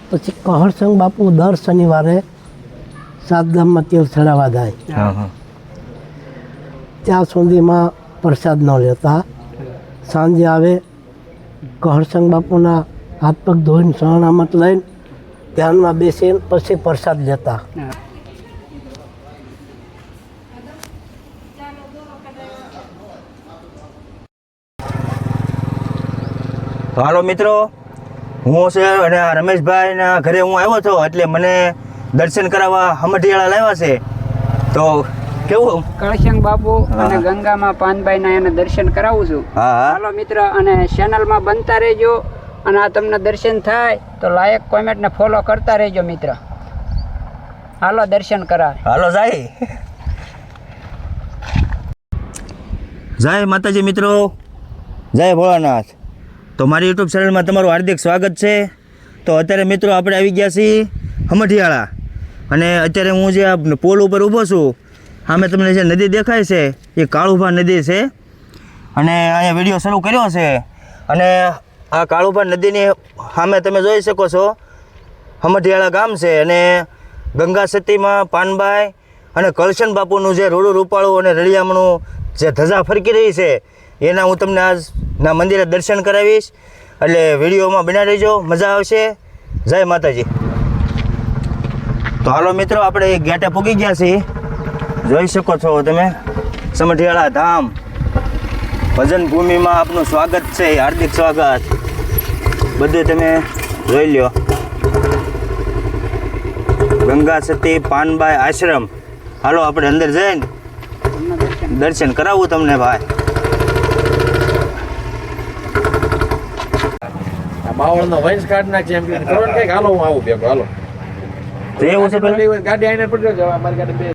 પછી કહરસંગ બાપુ દર શનિવારે સાતગામમાં તેલ ચડાવવા જાય. ત્યાં સુધીમાં પ્રસાદ ન લેતા. સાંજે આવે કહરસંગ બાપુના હાથ પગ ધોઈને શરણામત લઈને ધ્યાનમાં બેસીને પછી પ્રસાદ લેતા. હાલો મિત્રો, હું છે અને આ રમેશભાઈના ઘરે હું આવ્યો છું એટલે મને દર્શન કરાવવા હમઢિયાળા લાવ્યા છે. તો કેવું કહરસંગ બાપુ અને ગંગામાં પાનભાઈના એને દર્શન કરાવું છું. હાલો મિત્ર, અને ચેનલમાં બનતા રહેજો અને આ તમને દર્શન થાય તો લાયક કોમેન્ટ ને ફોલો કરતા રહેજો મિત્ર. હાલો દર્શન કરાવે. હાલો જય માતાજી મિત્રો, જય ભોળાનાથ. તો મારી યુટ્યુબ ચેનલમાં તમારું હાર્દિક સ્વાગત છે. તો અત્યારે મિત્રો આપણે આવી ગયા છીએ હમઢિયાળા, અને અત્યારે હું જે આ પોલ ઉપર ઊભો છું, સામે તમને જે નદી દેખાય છે એ કાળુભા નદી છે. અને અહીંયા વિડીયો શરૂ કર્યો છે, અને આ કાળુભા નદીની સામે તમે જોઈ શકો છો હમઢિયાળા ગામ છે. અને ગંગા સતીમાં પાનબાઈ અને કળશન બાપુનું જે રૂડું રૂપાળું અને રળિયામણું જે ધજા ફરકી રહી છે એના હું તમને આજના મંદિરે દર્શન કરાવીશ. એટલે વિડીયોમાં બના રહેજો, મજા આવશે. જય માતાજી. તો હાલો મિત્રો, આપણે ગેટે પૂગી ગયા છીએ. જોઈ શકો છો તમે સમઢિયાળા ધામ ભજન ભૂમિમાં આપનું સ્વાગત છે, હાર્દિક સ્વાગત. બધું તમે જોઈ લ્યો. ગંગા સતી પાનબાઈ આશ્રમ. હાલો આપણે અંદર જઈને દર્શન કરાવું તમને ભાઈ. બાવળનો વંશ કાર્ડ ના ચેમ્પિયન કરો ને કઈક. હાલો હું આવું ભેગો. હાલો એવું છે ગાડી આઈને પડ્યો છે અમારી ગાડી બે.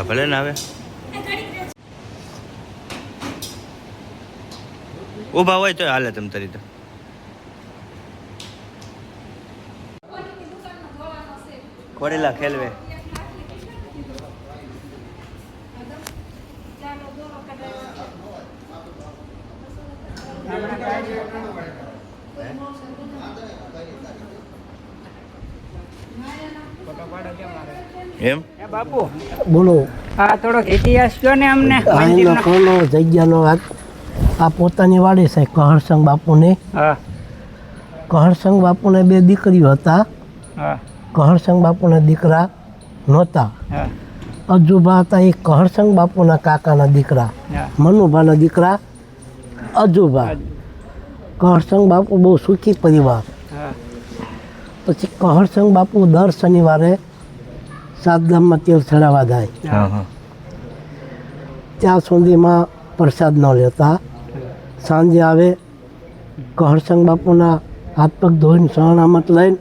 ભલે ને આવે ઊભા હોય તો હાલે તમ તરી. ખોડેલા ખેલવે એમ. બાપુ બોલો. આ થોડોક ઇતિહાસ કહો ને અમને. અહીંનો કોનો જગ્યાનો આ પોતાની વાડી છે કહરસંગ બાપુની. કહરસંગ બાપુને બે દીકરીઓ હતા. કહરસંગ બાપુના દીકરા નહોતા. અજુભા હતા એ કહરસંગ બાપુના કાકાના દીકરા, મનુભાના દીકરા અજુભા. કહરસંગ બાપુ બહુ સુખી પરિવાર. પછી કહરસંગ બાપુ દર શનિવારે સાતગામમાં તેલ ચડાવવા જાય. ત્યાં સુધીમાં પ્રસાદ ન લેતા. સાંજે આવે કહરસંગ બાપુના હાથ પગ ધોઈને શરણામત લઈને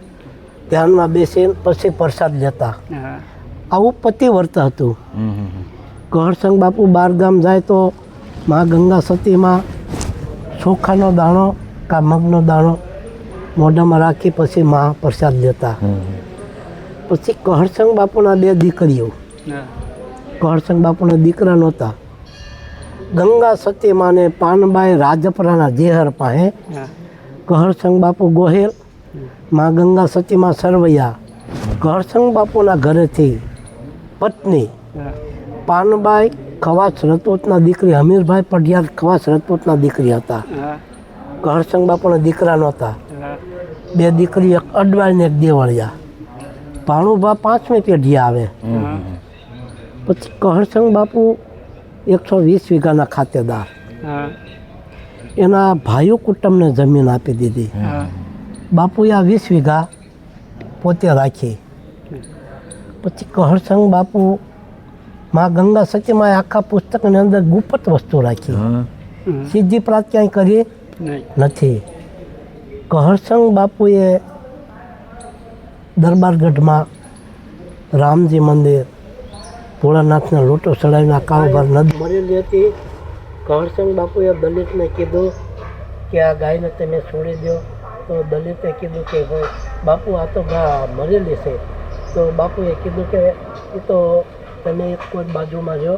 ધ્યાનમાં બેસીને પછી પ્રસાદ લેતા. આવું પતિવ્રત હતું. કહરસંગ બાપુ બાર ગામ જાય તો મા ગંગા સતીમાં ચોખાનો દાણો કા મગનો દાણો મોઢામાં રાખી પછી મા પ્રસાદ લેતા. પછી કહરસંગ બાપુના બે દીકરીઓ. કહરસંગ બાપુના દીકરા નહોતા. ગંગા સતીમાં ને પાનબાઈ રાજપરાના જેહર પાસે. કહરસંગ બાપુ ગોહેલ, મા ગંગા સતીમાં સરવૈયા. કહરસંગ બાપુના ઘરેથી પત્ની પાનબાઈ ખવાસ રજપૂતના દીકરી હમીરભાઈ પઢિયાર ખવાસ રજપૂતના દીકરી હતા. કહરસંગ બાપુના દીકરા નહોતા. બે દીકરી, એક અડવાળ ને એક દેવળિયા. ભાણુભા 5મી પેઢી આવે. પછી કહરસંગ બાપુ 120 વીઘાના ખાતેદાર. એના ભાઈઓ કુટુંબને જમીન આપી દીધી. બાપુએ આ 20 વીઘા પોતે રાખી. પછી કહરસંગ બાપુ મા ગંગા સતીમાં આખા પુસ્તકની અંદર ગુપ્ત વસ્તુ રાખી. સિદ્ધિ પ્રાપ્ત ક્યાંય કરી નથી. કહરસંગ બાપુએ દરબારગઢમાં રામજી મંદિર, ભોળાનાથના લોટો ચડાવીને કાળુભાર નદી મરેલી હતી. કહરસંગ બાપુએ દલિતને કીધું કે આ ગાયને તમે છોડી દો. તો દલિતે કીધું કે ભાઈ બાપુ આ તો ગા મરેલી છે. તો બાપુએ કીધું કે એ તો તમે કોઈ બાજુમાં જો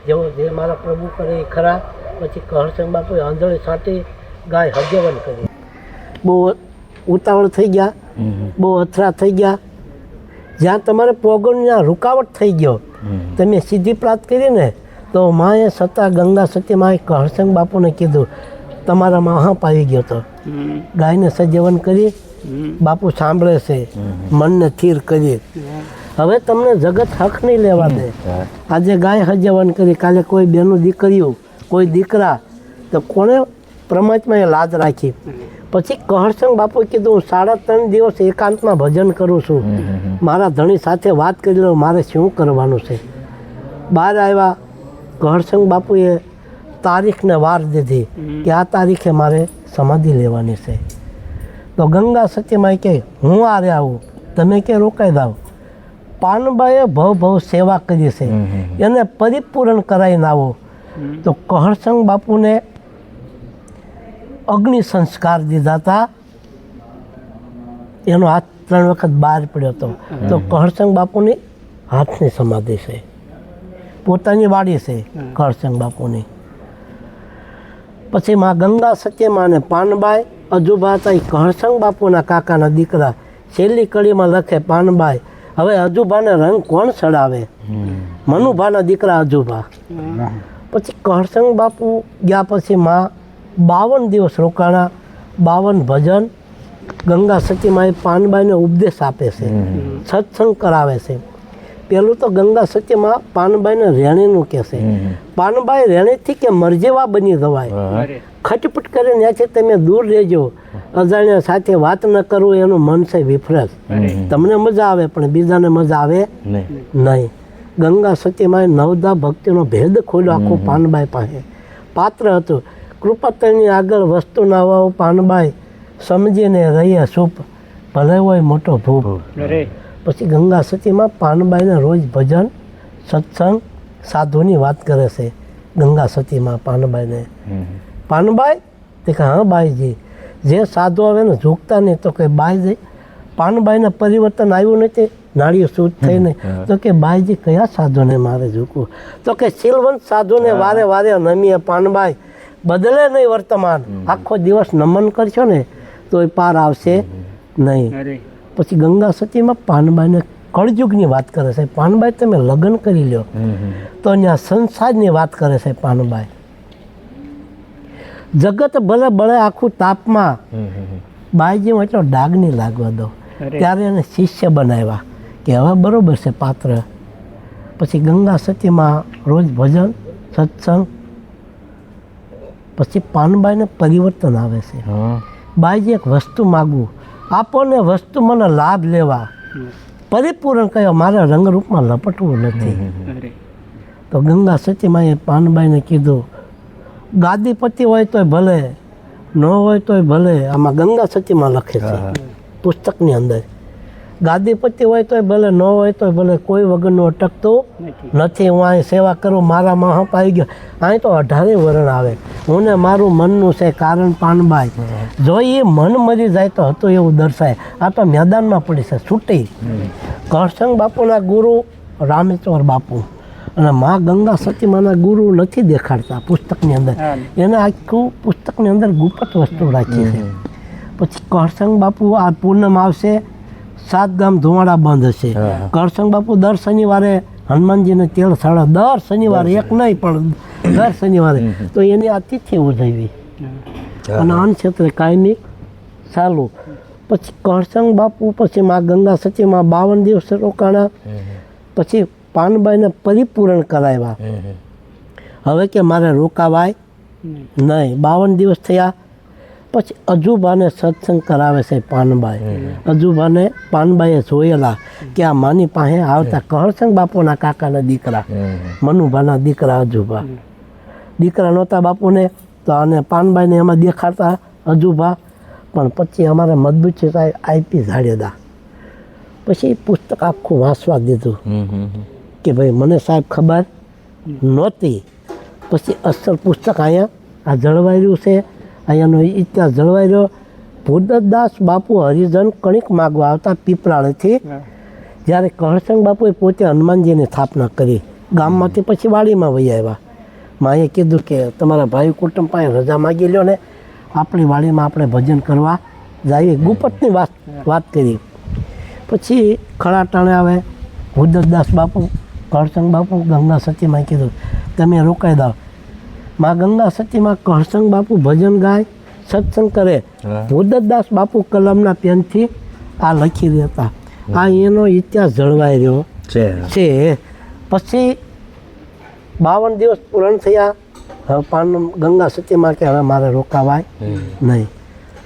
જેવો જે મારા પ્રભુ કરે એ ખરા. પછી કહરસંગ બાપુએ આંધળી છાંટી ગાય હજવન કરી. બહુ ઉતાવળ થઈ ગયા, બહુ અથડા થઈ ગયા. જ્યાં તમારે પોગણના રૂકાવટ થઈ ગયો, તમે સિદ્ધિ પ્રાપ્ત કરી ને, તો માએ સતા ગંગા સતી માએ કહરસંગ બાપુને કીધું તમારા મહાપ આવી ગયો તો. ગાયને સજવન કરી, બાપુ સાંભળે છે, મનને સ્થિર કરી. હવે તમને જગત હક નહીં લેવા દે. આજે ગાય હજવન કરી, કાલે કોઈ બેનું દીકરીઓ, કોઈ દીકરા, તો કોણે પરમાત્માએ લાજ રાખી. પછી કહરસંગ બાપુએ કીધું હું 3.5 દિવસ એકાંતમાં ભજન કરું છું, મારા ધણી સાથે વાત કરી લો, મારે શું કરવાનું છે. બહાર આવ્યા, કહરસંગ બાપુએ તારીખને વાર દીધી કે આ તારીખે મારે સમાધિ લેવાની છે. તો ગંગા સતીમાં કે હું આરે આવું, તમે કે રોકાઈ જાઓ. પાનબાઈએ ભવ સેવા કરી છે, એને પરિપૂર્ણ કરાવીને આવો. તો કહરસંગ બાપુને અગ્નિ સંસ્કાર દીધા હતા. એનો હાથ 3 વખત બહાર પડ્યો હતો. તો કહરસંગ બાપુની હાથની સમાધિ છે, પોતાની વાડી છે કહરસંગ બાપુની. પછી માં ગંગા સત્યમાં અને પાનબાઈ અજુભા હતા, એ કહરસંગ બાપુના કાકાના દીકરા. છેલ્લી કડીમાં લખે પાનબાઈ, હવે અજુભાને રંગ કોણ ચડાવે? મનુભાના દીકરા અજુભા. પછી કહરસંગ બાપુ ગયા પછી માં 52 દિવસ રોકાણા, 52 ભજન. ગંગા સતીમાં પાનબાઈને ઉપદેશ આપે છે, સત્સંગ કરાવે છે. પહેલું તો ગંગા સતીમાં પાનબાઈને રેણીનું કહે છે. પાનબાઈ રેણીથી કે મરજેવા બની જવાય, ખટપટ કરીને ત્યાંથી તમે દૂર રહેજો. અજાણ્યા સાથે વાત ન કરવું, એનું મન છે વિફરસ. તમને મજા આવે પણ બીજાને મજા આવે નહીં. ગંગા સતીમાં નવદા ભક્તિનો ભેદ ખોલ્યો આખો પાનબાઈ પાસે. પાત્ર હતું, કૃપાતળની આગળ વસ્તુ ના હોવું પાનબાઈ સમજીને રહીએ સૂપ, ભલે હોય મોટો ભૂપ. પછી ગંગા સતીમાં પાનબાઈને રોજ ભજન, સત્સંગ, સાધુની વાત કરે છે. ગંગા સતીમાં પાનબાઈને, પાનબાઈ તે કે હા બાઈજી, જે સાધુ આવે ને ઝૂકતા નહીં. તો કે બાઈજી, પાનબાઈને પરિવર્તન આવ્યું નથી, નાળીઓ શુદ્ધ થઈને. તો કે બાઈજી કયા સાધુને મારે ઝૂકવું? તો કે શીલવંત સાધુને વારે વારે નમીએ પાનબાઈ, બદલે નહીં વર્તમાન. આખો દિવસ નમન કરશો ને તો એ પાર આવશે નહીં. પછી ગંગા સતીમાં પાનબાઈને કળયુગની વાત કરે છે. પાનબાઈ તમે લગ્ન કરી લ્યો, તો ત્યાં સંસારની વાત કરે છે પાનબાઈ. જગત ભલે બળે આખું તાપમાં, બાઈજી એટલો ડાગ નહીં લાગવા દો. ત્યારે એને શિષ્ય બનાવ્યા કે હવે બરોબર છે પાત્ર. પછી ગંગા સતીમાં રોજ ભજન, સત્સંગ. પછી પાનબાઈને પરિવર્તન આવે છે. બાઈજી એક વસ્તુ માગવું, આપો ને વસ્તુ મને લાભ લેવા. પરિપૂર્ણ કયો, મારે રંગરૂપમાં લપટવું નથી. તો ગંગા સતીમાં એ પાનબાઈને કીધું, ગાદીપતિ હોય તોય ભલે, ન હોય તોય ભલે. આમાં ગંગા સતીમાં લખે છે પુસ્તકની અંદર. ગાદીપતિ હોય તોય ભલે, ન હોય તોય ભલે, કોઈ વગરનું અટકતું નથી. હું અહીં સેવા કરું, મારા મહાપ આવી ગયો. અહીં તો 18 વરણ આવે. હું ને મારું મનનું છે કારણ પાનબાઈ. જો એ મન મરી જાય તો હતું એવું દર્શાય. આ તો મેદાનમાં પડી છે છૂટી. કહરસંગ બાપુના ગુરુ રામેશ્વર બાપુ અને મા ગંગા સતીમાના ગુરુ નથી દેખાડતા પુસ્તકની અંદર. એને આખું પુસ્તકની અંદર ગુપ્ત વસ્તુ રાખી છે. પછી કહરસંગ બાપુ આ પૂનમ આવશે, 7 ગામ ધુવાડા બંધ હશે. કહરસંગ બાપુ દર શનિવારે હનુમાનજીને તેલ સાડા, દર શનિવારે, એક નહીં પણ દર શનિવારે. તો એની આ તિથિ ઉજવવી અને અન્ન ક્ષેત્રે કાયમી ચાલુ. પછી કહરસંગ બાપુ પછી મા ગંગા સતીમાં 52 દિવસ રોકાણા. પછી પાનબાઈને પરિપૂર્ણ કરાવ્યા. હવે કે મારે રોકાવાય નહીં. 52 દિવસ થયા. પછી અજુબાને સત્સંગ કરાવે છે પાનબાઈ. અજુબાને પાનબાઈએ જોયેલા કે આ માની પાસે આવતા કહરસંગ બાપુના કાકાના દીકરા, મનુભાના દીકરા અજુબા. દીકરા નહોતા બાપુને, તો આને પાનબાઈને એમાં દેખાડતા અજુબા. પણ પછી અમારે મજબૂત સાહેબ આપી ઝાડેદા. પછી પુસ્તક આખું વાંચવા દીધું કે ભાઈ મને સાહેબ ખબર નહોતી. પછી અસલ પુસ્તક અહીંયા આ જળવાયેલું છે. અહીંયાનો ઇતિહાસ જળવાઈ રહ્યો. ભૂદતદાસ બાપુ હરિજન કણિક માગવા આવતા પીપળાળેથી, જ્યારે કહરસંગ બાપુએ પોતે હનુમાનજીની સ્થાપના કરી. ગામમાંથી પછી વાડીમાં વહી આવ્યા. માએ કીધું કે તમારા ભાઈ કુટુંબ પાસે રજા માગી લ્યો ને, આપણી વાડીમાં આપણે ભજન કરવા જઈએ. ગુપતની વાત કરી. પછી ખળાટાણે આવે ભૂદતદાસ બાપુ, કહરસંગ બાપુ, ગંગા સતીમાં કીધું તમે રોકાઈ દો. માં ગંગા સતીમાં કહરસંગ બાપુ ભજન ગાય, સત્સંગ કરે. ભૂદતદાસ બાપુ કલમના પેનથી આ લખી દેતા. આ એનો ઇતિહાસ જળવાઈ રહ્યો છે. પછી 52 દિવસ પૂર્ણ થયા. હવે ગંગા સતીમાં કે હવે મારે રોકાવાય નહીં,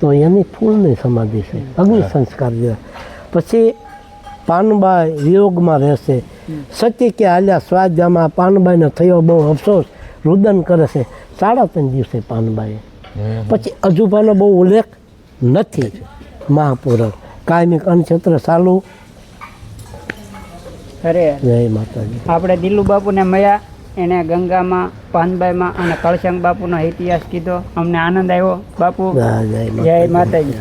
તો એની ફૂલની સમાધિ છે, અગ્નિ સંસ્કાર દીધા. પછી પાનબાઈ વિયોગમાં રહેશે. સતી કે આલ્યા સ્વાધ્યામાં પાનબાઈને થયો બહુ અફસોસ, રુદન કરે છે 3.5 દિવસે પાનબાઈએ. પછી અજુભાનો બહુ ઉલ્લેખ નથી. મહાપુરાણ કાયમિક અન્નક્ષેત્ર ચાલુ. અરે જય માતાજી. આપણે દિલ્લુ બાપુને મળ્યા, એને ગંગામાં, પાનબાઈમાં અને કળશંગ બાપુનો ઇતિહાસ કીધો. અમને આનંદ આવ્યો બાપુ. જય માતાજી.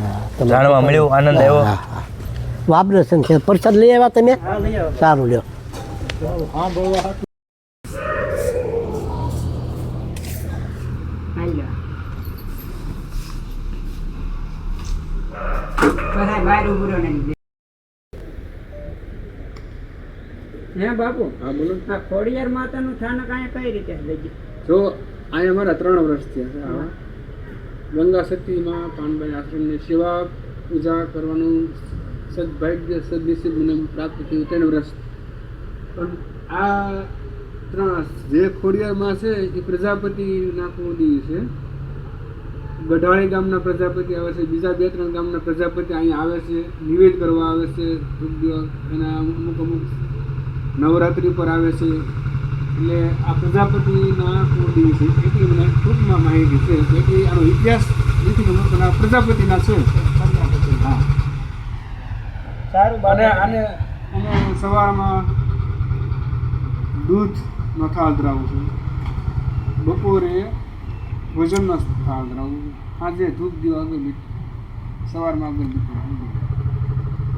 જાણવા મળ્યું, આનંદ આવ્યો. વાબ્રેશન છે. પ્રસાદ લઈ આવ્યા તમે? સારું લ્યો. હે બાપુ, હા બોલો. આ ખોડિયાર માતાનું સ્થાનક અહીંયા કઈ રીતે લઈ ગયું? જો અહીંયા મારા 3 વર્ષ થયા છે. ગંગા સતીમાં પાનબાઈ આશ્રમની સેવા પૂજા કરવાનું સદભાગ્ય સદનસીબ મને પ્રાપ્ત થયું 3 વર્ષ. પણ આ જે ખોડિયારમાં છે એ પ્રજાપતિના કુળદેવી છે. ગઢાળી ગામના પ્રજાપતિ આવે છે, બીજા 2-3 ગામના પ્રજાપતિ અહીંયા આવે છે, નિવેદ કરવા આવે છે. એના અમુક નવરાત્રિ પર આવે છે. એટલે આ પ્રજાપતિના કુળદેવી છે, એટલી મને ટૂંકમાં માહિતી છે. એટલી આનો ઇતિહાસ નથી ખબર, પણ આ પ્રજાપતિના છે. હા, સારું. અને અને સવારમાં દૂધનો થાળ ધરાવું છું, બપોરે ભોજનનો થાળ ધરાવું, સાંજે ધૂપ દીવા અગરબત્તી, સવારમાં અગરબત્તી,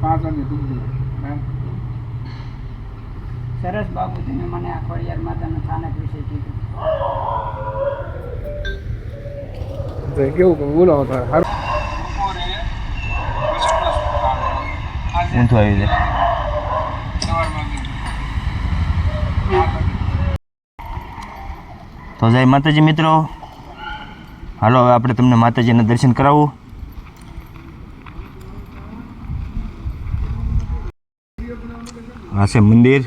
5 વાગે ધૂપ દીવા. સરસ બાપુ, તમે મને આ ખોડિયાર માતાનું સ્થાનક વિશે કીધું. કેવું બોલો ઊંધું આવી જાય. તો જય માતાજી મિત્રો, હાલો હવે આપણે તમને માતાજીના દર્શન કરાવું. આ છે મંદિર.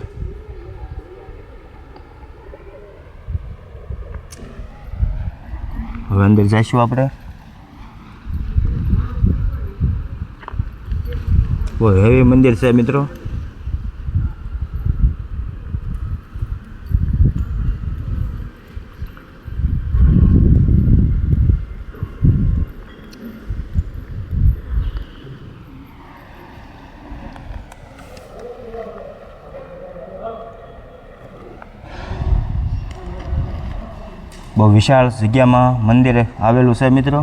હવે અંદર જઈશું આપણે. બહુ હેવી મંદિર છે મિત્રો. બહુ વિશાળ જગ્યામાં મંદિર આવેલું છે મિત્રો.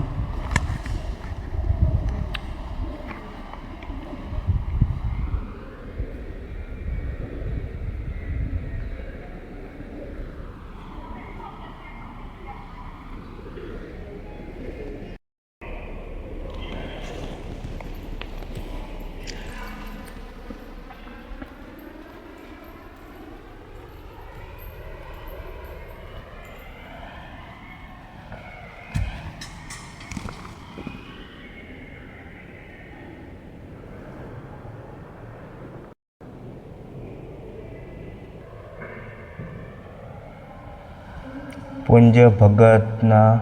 પૂજ્ય ભગતના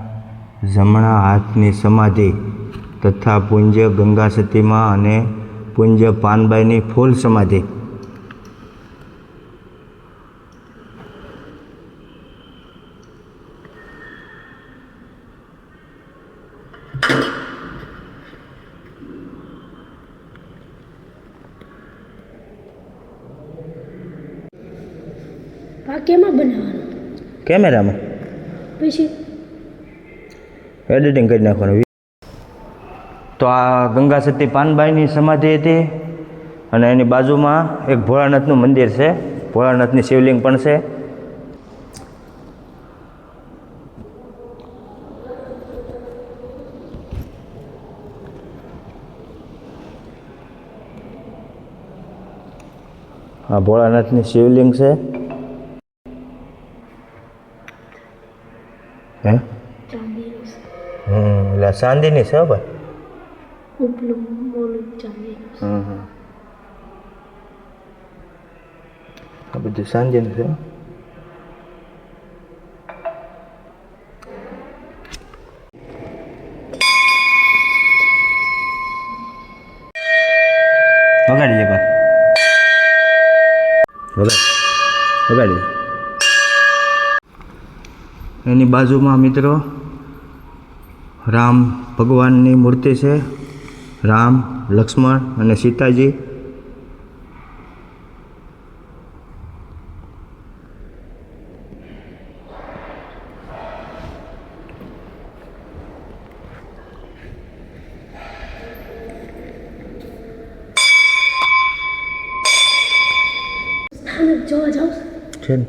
જમણા હાથની સમાધિ તથા પૂજ્ય ગંગા સતીમાં અને પૂજ્ય પાનબાઈની ફૂલ સમાધિ. આ કેમાં બનાવવાનું? કેમેરામાં પછી એડિટિંગ કરી નાખવાનું. તો આ ગંગા સતી પાનબાઈની સમાધિ હતી અને એની બાજુમાં એક ભોળાનાથનું મંદિર છે. ભોળાનાથની શિવલિંગ પણ છે. આ ભોળાનાથની શિવલિંગ છે. હે એટલે ચાંદીની છે ભાઈ. આ બધું ચાંદીનું છે. વગાડી દે પણ વગાડી. એની બાજુમાં મિત્રો રામ ભગવાનની મૂર્તિ છે. રામ, લક્ષ્મણ અને સીતાજી. છે ને?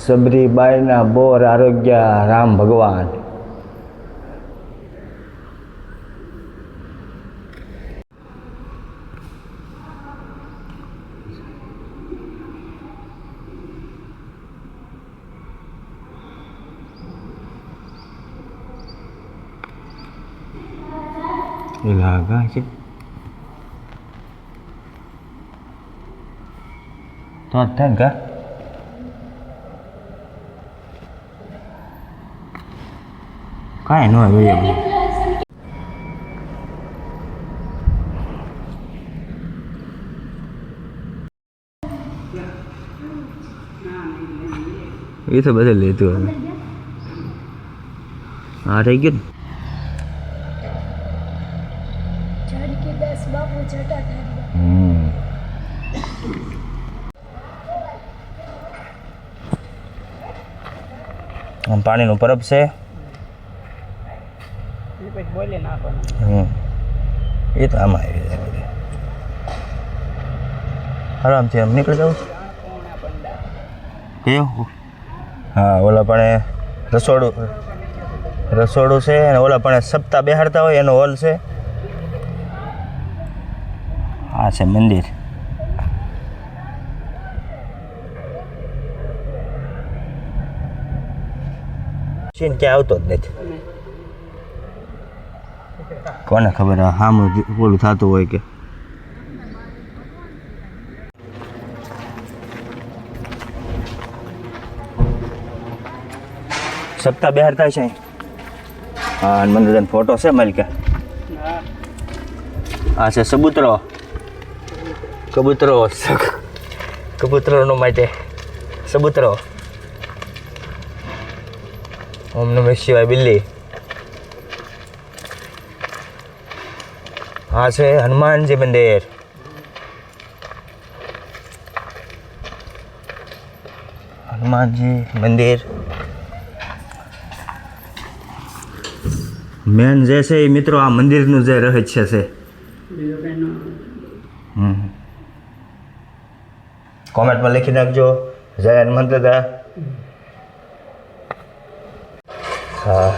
સબરીબાઈના બોર આરોગ્ય રામ ભગવાન. લાગા છે તો થાય ને કા કાંઈ ન હોય. એ તો બધે લેતું હવે. હા થઈ ગયું ને. આમ પાણીનું પરબ છે. બોલે નાખવાનું. એ તો આમાં આવી જાય બધે. આરામથી આમ નીકળી જવું. કયો? હા, ઓલા પણ રસોડું છે અને ઓલા પણ સપ્તાહ બેહાડતા હોય એનો હોલ છે. આ છે મંદિર. ક્યાં આવતો જ નથી. કોને ખબર આમ ઓલું થતું હોય કે. સપ્તાહ બેહાડતા છે. હા, મને ફોટો છે મલિકા. આ છે કબૂતરોનો માટે સબૂતરો. ઓમ નમઃ શિવાય બિલ્લી. આ છે હનુમાનજી મંદિર. હનુમાનજી મંદિર મેન જે છે એ મિત્રો આ મંદિરનું જે રહસ્ય છે. કોમેન્ટમાં લખી નાખજો જય હનુમાન દાદા. હા,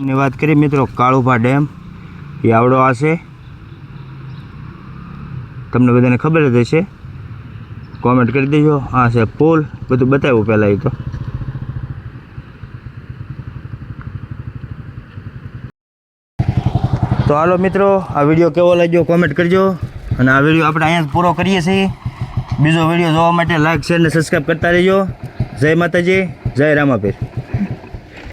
ની વાત કરીએ મિત્રો, કાળુભા ડેમ એ આવડો આ છે. તમને બધાને ખબર જ હશે. કોમેન્ટ કરી દેજો. આ છે પુલ, બધું બતાવ્યું પહેલાં. એ તો હાલો મિત્રો, આ વિડીયો કેવો લાગ્યો કોમેન્ટ કરજો. અને આ વિડીયો આપણે અહીંયા જ પૂરો કરીએ છીએ. બીજો વિડીયો જોવા માટે લાઈક, શેર અને સબસ્ક્રાઈબ કરતા રહેજો. જય માતાજી, જય રામાપીર.